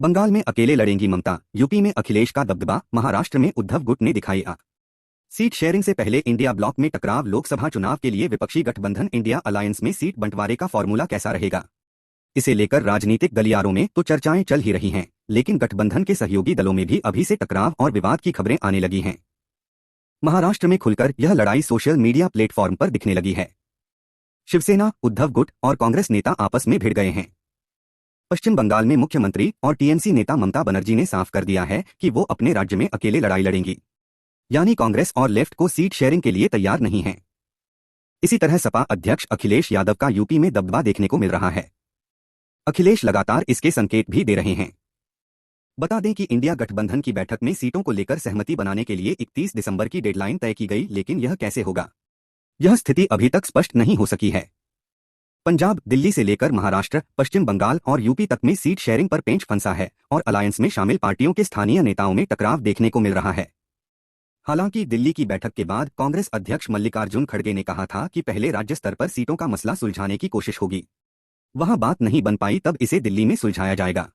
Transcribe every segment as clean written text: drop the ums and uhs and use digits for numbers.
बंगाल में अकेले लड़ेंगी ममता, यूपी में अखिलेश का दबदबा, महाराष्ट्र में उद्धव गुट ने दिखाई आंख। सीट शेयरिंग से पहले इंडिया ब्लॉक में टकराव, लोकसभा चुनाव के लिए विपक्षी गठबंधन इंडिया अलायंस में सीट बंटवारे का फॉर्मूला कैसा रहेगा, इसे लेकर राजनीतिक गलियारों में तो चर्चाएं चल ही रही हैं, लेकिन गठबंधन के सहयोगी दलों में भी अभी से टकराव और विवाद की खबरें आने लगी हैं। महाराष्ट्र में खुलकर यह लड़ाई सोशल मीडिया प्लेटफॉर्म पर दिखने लगी है। शिवसेना, उद्धव गुट और कांग्रेस नेता आपस में भिड़ गए हैं। पश्चिम बंगाल में मुख्यमंत्री और टीएमसी नेता ममता बनर्जी ने साफ कर दिया है कि वो अपने राज्य में अकेले लड़ाई लड़ेंगी, यानी कांग्रेस और लेफ्ट को सीट शेयरिंग के लिए तैयार नहीं है। इसी तरह सपा अध्यक्ष अखिलेश यादव का यूपी में दबदबा देखने को मिल रहा है। अखिलेश लगातार इसके संकेत भी दे रहे हैं। बता दें कि इंडिया गठबंधन की बैठक में सीटों को लेकर सहमति बनाने के लिए 31 दिसंबर की डेडलाइन तय की गई, लेकिन यह कैसे होगा, यह स्थिति अभी तक स्पष्ट नहीं हो सकी है। पंजाब, दिल्ली से लेकर महाराष्ट्र, पश्चिम बंगाल और यूपी तक में सीट शेयरिंग पर पेंच फंसा है और अलायंस में शामिल पार्टियों के स्थानीय नेताओं में टकराव देखने को मिल रहा है। हालांकि दिल्ली की बैठक के बाद कांग्रेस अध्यक्ष मल्लिकार्जुन खड़गे ने कहा था कि पहले राज्य स्तर पर सीटों का मसला सुलझाने की कोशिश होगी, वहां बात नहीं बन पाई तब इसे दिल्ली में सुलझाया जाएगा।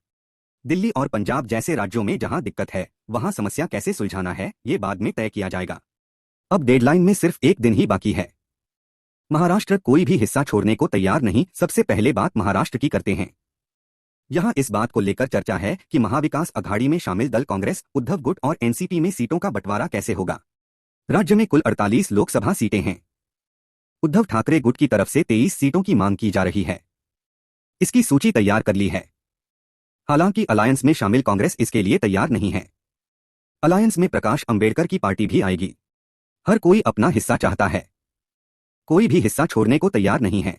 दिल्ली और पंजाब जैसे राज्यों में जहां दिक्कत है वहां समस्या कैसे सुलझाना है ये बाद में तय किया जाएगा। अब डेडलाइन में सिर्फ एक दिन ही बाकी है। महाराष्ट्र कोई भी हिस्सा छोड़ने को तैयार नहीं। सबसे पहले बात महाराष्ट्र की करते हैं। यहां इस बात को लेकर चर्चा है कि महाविकास अघाड़ी में शामिल दल कांग्रेस, उद्धव गुट और एनसीपी में सीटों का बंटवारा कैसे होगा। राज्य में कुल 48 लोकसभा सीटें हैं। उद्धव ठाकरे गुट की तरफ से 23 सीटों की मांग की जा रही है। इसकी सूची तैयार कर ली है। हालांकि अलायंस में शामिल कांग्रेस इसके लिए तैयार नहीं है। अलायंस में प्रकाश अंबेडकर की पार्टी भी आएगी। हर कोई अपना हिस्सा चाहता है, कोई भी हिस्सा छोड़ने को तैयार नहीं है।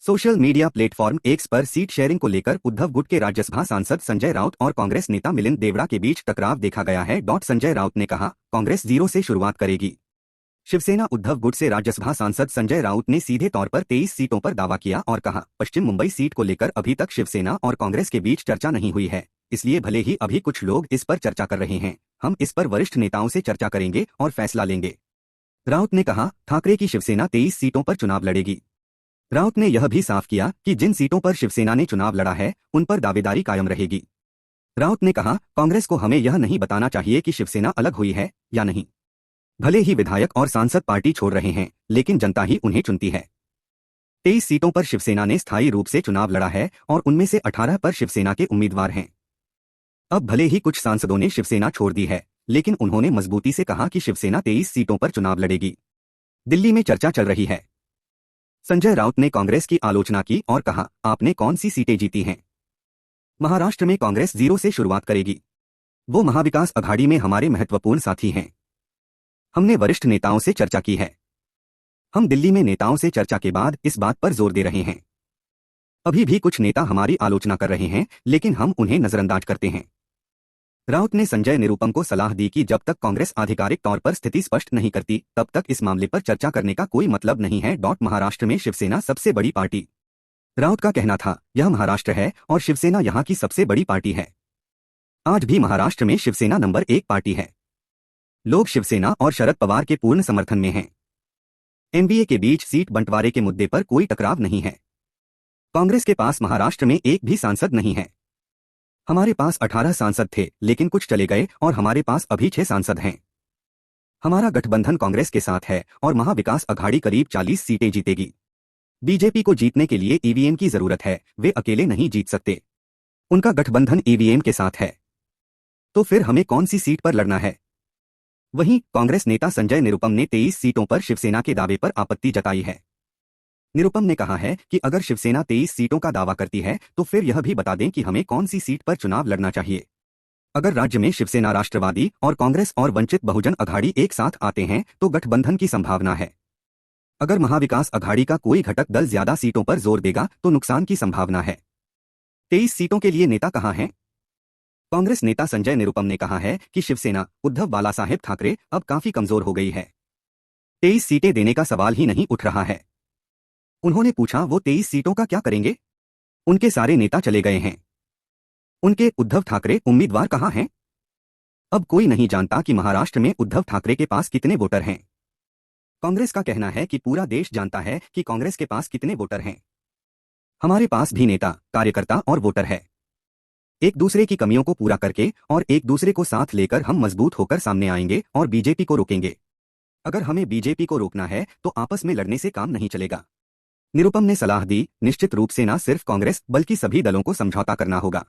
सोशल मीडिया प्लेटफॉर्म एक्स पर सीट शेयरिंग को लेकर उद्धव गुट के राज्यसभा सांसद संजय राउत और कांग्रेस नेता मिलिंद देवड़ा के बीच टकराव देखा गया है। संजय राउत ने कहा, कांग्रेस 0 से शुरुआत करेगी। शिवसेना उद्धव गुट से राज्यसभा सांसद संजय राउत ने सीधे तौर पर 23 सीटों पर दावा किया और कहा, पश्चिम मुंबई सीट को लेकर अभी तक शिवसेना और कांग्रेस के बीच चर्चा नहीं हुई है, इसलिए भले ही अभी कुछ लोग इस पर चर्चा कर रहे हैं, हम इस पर वरिष्ठ नेताओं से चर्चा करेंगे और फैसला लेंगे। राउत ने कहा, ठाकरे की शिवसेना 23 सीटों पर चुनाव लड़ेगी। राउत ने यह भी साफ किया कि जिन सीटों पर शिवसेना ने चुनाव लड़ा है उन पर दावेदारी कायम रहेगी। राउत ने कहा, कांग्रेस को हमें यह नहीं बताना चाहिए कि शिवसेना अलग हुई है या नहीं। भले ही विधायक और सांसद पार्टी छोड़ रहे हैं, लेकिन जनता ही उन्हें चुनती है। 23 सीटों पर शिवसेना ने स्थायी रूप से चुनाव लड़ा है और उनमें से 18 पर शिवसेना के उम्मीदवार हैं। अब भले ही कुछ सांसदों ने शिवसेना छोड़ दी है, लेकिन उन्होंने मजबूती से कहा कि शिवसेना 23 सीटों पर चुनाव लड़ेगी। दिल्ली में चर्चा चल रही है। संजय राउत ने कांग्रेस की आलोचना की और कहा, आपने कौन सी सीटें जीती हैं। महाराष्ट्र में कांग्रेस 0 से शुरुआत करेगी। वो महाविकास अघाड़ी में हमारे महत्वपूर्ण साथी हैं। हमने वरिष्ठ नेताओं से चर्चा की है। हम दिल्ली में नेताओं से चर्चा के बाद इस बात पर जोर दे रहे हैं। अभी भी कुछ नेता हमारी आलोचना कर रहे हैं, लेकिन हम उन्हें नजरअंदाज करते हैं। राउत ने संजय निरुपम को सलाह दी कि जब तक कांग्रेस आधिकारिक तौर पर स्थिति स्पष्ट नहीं करती तब तक इस मामले पर चर्चा करने का कोई मतलब नहीं है। महाराष्ट्र में शिवसेना सबसे बड़ी पार्टी। राउत का कहना था, यह महाराष्ट्र है और शिवसेना यहां की सबसे बड़ी पार्टी है। आज भी महाराष्ट्र में शिवसेना नंबर 1 पार्टी है। लोग शिवसेना और शरद पवार के पूर्ण समर्थन में हैं। एनडीए के बीच सीट बंटवारे के मुद्दे पर कोई टकराव नहीं है। कांग्रेस के पास महाराष्ट्र में एक भी सांसद नहीं है। हमारे पास 18 सांसद थे, लेकिन कुछ चले गए और हमारे पास अभी 6 सांसद हैं। हमारा गठबंधन कांग्रेस के साथ है और महाविकास अघाड़ी करीब 40 सीटें जीतेगी। बीजेपी को जीतने के लिए ईवीएम की जरूरत है, वे अकेले नहीं जीत सकते। उनका गठबंधन ईवीएम के साथ है, तो फिर हमें कौन सी सीट पर लड़ना है। वहीं कांग्रेस नेता संजय निरुपम ने 23 सीटों पर शिवसेना के दावे पर आपत्ति जताई है। निरुपम ने कहा है कि अगर शिवसेना 23 सीटों का दावा करती है तो फिर यह भी बता दें कि हमें कौन सी सीट पर चुनाव लड़ना चाहिए। अगर राज्य में शिवसेना, राष्ट्रवादी और कांग्रेस और वंचित बहुजन अघाड़ी एक साथ आते हैं तो गठबंधन की संभावना है। अगर महाविकास अघाड़ी का कोई घटक दल ज्यादा सीटों पर जोर देगा तो नुकसान की संभावना है। 23 सीटों के लिए नेता कहां हैं। कांग्रेस नेता संजय निरुपम ने कहा है कि शिवसेना उद्धव बालासाहेब ठाकरे अब काफी कमजोर हो गई है। 23 सीटें देने का सवाल ही नहीं उठ रहा है। उन्होंने पूछा, वो 23 सीटों का क्या करेंगे। उनके सारे नेता चले गए हैं। उनके उद्धव ठाकरे उम्मीदवार कहां हैं। अब कोई नहीं जानता कि महाराष्ट्र में उद्धव ठाकरे के पास कितने वोटर हैं। कांग्रेस का कहना है कि पूरा देश जानता है कि कांग्रेस के पास कितने वोटर हैं। हमारे पास भी नेता, कार्यकर्ता और वोटर है। एक दूसरे की कमियों को पूरा करके और एक दूसरे को साथ लेकर हम मजबूत होकर सामने आएंगे और बीजेपी को रोकेंगे। अगर हमें बीजेपी को रोकना है तो आपस में लड़ने से काम नहीं चलेगा। निरुपम ने सलाह दी, निश्चित रूप से न सिर्फ कांग्रेस बल्कि सभी दलों को समझौता करना होगा।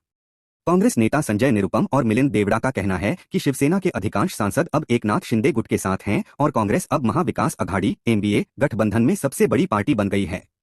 कांग्रेस नेता संजय निरुपम और मिलिंद देवड़ा का कहना है कि शिवसेना के अधिकांश सांसद अब एकनाथ शिंदे गुट के साथ हैं और कांग्रेस अब महाविकास अघाड़ी एनडीए गठबंधन में सबसे बड़ी पार्टी बन गई है।